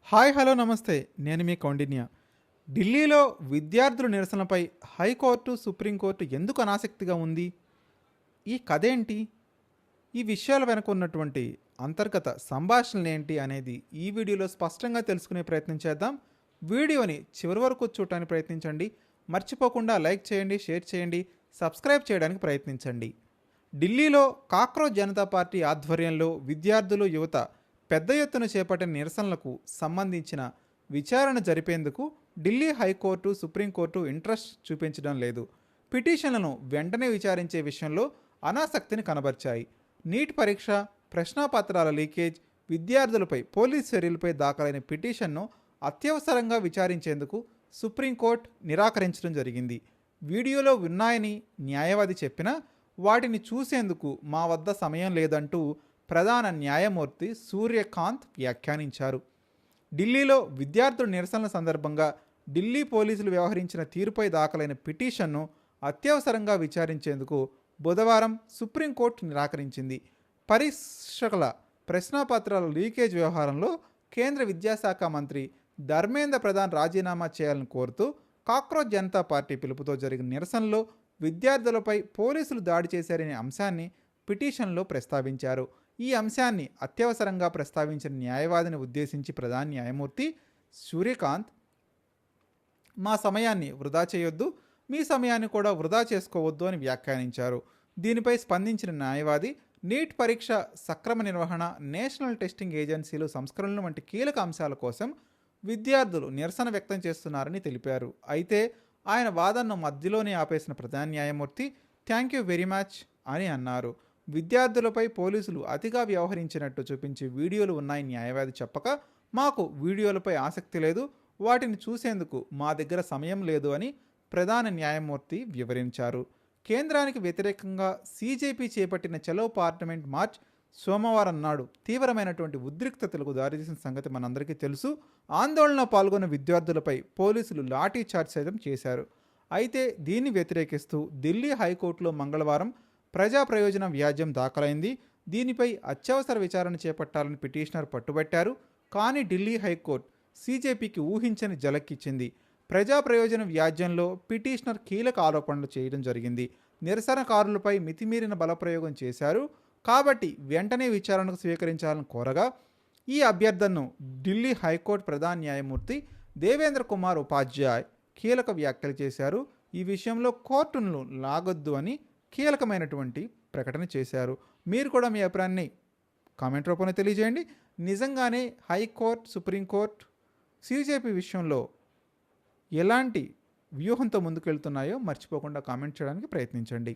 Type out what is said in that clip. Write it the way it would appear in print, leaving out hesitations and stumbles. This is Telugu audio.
హాయ్ హలో నమస్తే. నేను మీ కౌండిన్య. ఢిల్లీలో విద్యార్థుల నిరసనపై హైకోర్టు, సుప్రీంకోర్టు ఎందుకు అనాసక్తిగా ఉంది? ఈ కథేంటి? ఈ విషయాల వెనక ఉన్నటువంటి అంతర్గత సంభాషణలేంటి అనేది ఈ వీడియోలో స్పష్టంగా తెలుసుకునే ప్రయత్నం చేద్దాం. వీడియోని చివరి వరకు చూడటానికి ప్రయత్నించండి. మర్చిపోకుండా లైక్ చేయండి, షేర్ చేయండి, సబ్స్క్రైబ్ చేయడానికి ప్రయత్నించండి. ఢిల్లీలో కాక్రోచ్ జనతా పార్టీ ఆధ్వర్యంలో విద్యార్థులు, యువత పెద్ద ఎత్తున చేపట్టిన నిరసనలకు సంబంధించిన విచారణ జరిపేందుకు ఢిల్లీ హైకోర్టు, సుప్రీంకోర్టు ఇంట్రెస్ట్ చూపించడం లేదు. పిటిషన్లను వెంటనే విచారించే విషయంలో అనాసక్తిని కనబర్చాయి. నీట్ పరీక్ష, ప్రశ్నాపత్రాల లీకేజ్, విద్యార్థులపై పోలీస్ చర్యలపై దాఖలైన పిటిషన్ను అత్యవసరంగా విచారించేందుకు సుప్రీంకోర్టు నిరాకరించడం జరిగింది. వీడియోలో ఉన్నాయని న్యాయవాది చెప్పినా వాటిని చూసేందుకు మా వద్ద సమయం లేదంటూ ప్రధాన న్యాయమూర్తి సూర్యకాంత్ వ్యాఖ్యానించారు. ఢిల్లీలో విద్యార్థుల నిరసనల సందర్భంగా ఢిల్లీ పోలీసులు వ్యవహరించిన తీరుపై దాఖలైన పిటిషన్ను అత్యవసరంగా విచారించేందుకు బుధవారం సుప్రీంకోర్టు నిరాకరించింది. పరీక్షల ప్రశ్నాపత్రాల లీకేజ్ వ్యవహారంలో కేంద్ర విద్యాశాఖ మంత్రి ధర్మేంద్ర ప్రధాన్ రాజీనామా చేయాలని కోరుతూ కాక్రోచ్ జనతా పార్టీ పిలుపుతో జరిగిన నిరసనలో విద్యార్థులపై పోలీసులు దాడి చేశారనే అంశాన్ని పిటిషన్లో ప్రస్తావించారు. ఈ అంశాన్ని అత్యవసరంగా ప్రస్తావించిన న్యాయవాదిని ఉద్దేశించి ప్రధాన న్యాయమూర్తి సూర్యకాంత్, మా సమయాన్ని వృధా చేయొద్దు, మీ సమయాన్ని కూడా వృధా చేసుకోవద్దు అని వ్యాఖ్యానించారు. దీనిపై స్పందించిన న్యాయవాది నీట్ పరీక్ష సక్రమ నిర్వహణ, నేషనల్ టెస్టింగ్ ఏజెన్సీలు సంస్కరణలు వంటి కీలక అంశాల కోసం విద్యార్థులు నిరసన వ్యక్తం చేస్తున్నారని తెలిపారు. అయితే ఆయన వాదనను మధ్యలోనే ఆపేసిన ప్రధాన న్యాయమూర్తి థ్యాంక్ యూ వెరీ మచ్ అని అన్నారు. విద్యార్థులపై పోలీసులు అతిగా వ్యవహరించినట్టు చూపించే వీడియోలు ఉన్నాయని న్యాయవాది చెప్పక, మాకు వీడియోలపై ఆసక్తి లేదు, వాటిని చూసేందుకు మా దగ్గర సమయం లేదు అని ప్రధాన న్యాయమూర్తి వివరించారు. కేంద్రానికి వ్యతిరేకంగా సీజేపీ చేపట్టిన చలో పార్లమెంట్ మార్చ్ సోమవారం నాడు తీవ్రమైనటువంటి ఉద్రిక్తతలకు దారితీసిన సంగతి మనందరికీ తెలుసు. ఆందోళనలో పాల్గొన్న విద్యార్థులపై పోలీసులు లాఠీ చార్జ్ సైతం చేశారు. అయితే దీన్ని వ్యతిరేకిస్తూ ఢిల్లీ హైకోర్టులో మంగళవారం ప్రజా ప్రయోజన వ్యాజ్యం దాఖలైంది. దీనిపై అత్యవసర విచారణ చేపట్టాలని పిటిషనర్ పట్టుబట్టారు. కానీ ఢిల్లీ హైకోర్టు సీజేపీకి ఊహించని జలక్కిచ్చింది. ప్రజా ప్రయోజన వ్యాజ్యంలో పిటిషనర్ కీలక ఆరోపణలు చేయడం జరిగింది. నిరసనకారులపై మితిమీరిన బలప్రయోగం చేశారు కాబట్టి వెంటనే విచారణకు స్వీకరించాలని కోరగా, ఈ అభ్యర్థనను ఢిల్లీ హైకోర్టు ప్రధాన న్యాయమూర్తి దేవేంద్ర కుమార్ ఉపాధ్యాయ్ కీలక వ్యాఖ్యలు చేశారు. ఈ విషయంలో కోర్టును లాగొద్దు అని కీలకమైనటువంటి ప్రకటన చేశారు. మీరు కూడా మీ అభిప్రాయాన్ని కామెంట్ రూపంలో తెలియజేయండి. నిజంగానే హైకోర్టు, సుప్రీంకోర్టు సీజేపీ విషయంలో ఎలాంటి వ్యూహంతో ముందుకెళ్తున్నాయో మర్చిపోకుండా కామెంట్ చేయడానికి ప్రయత్నించండి.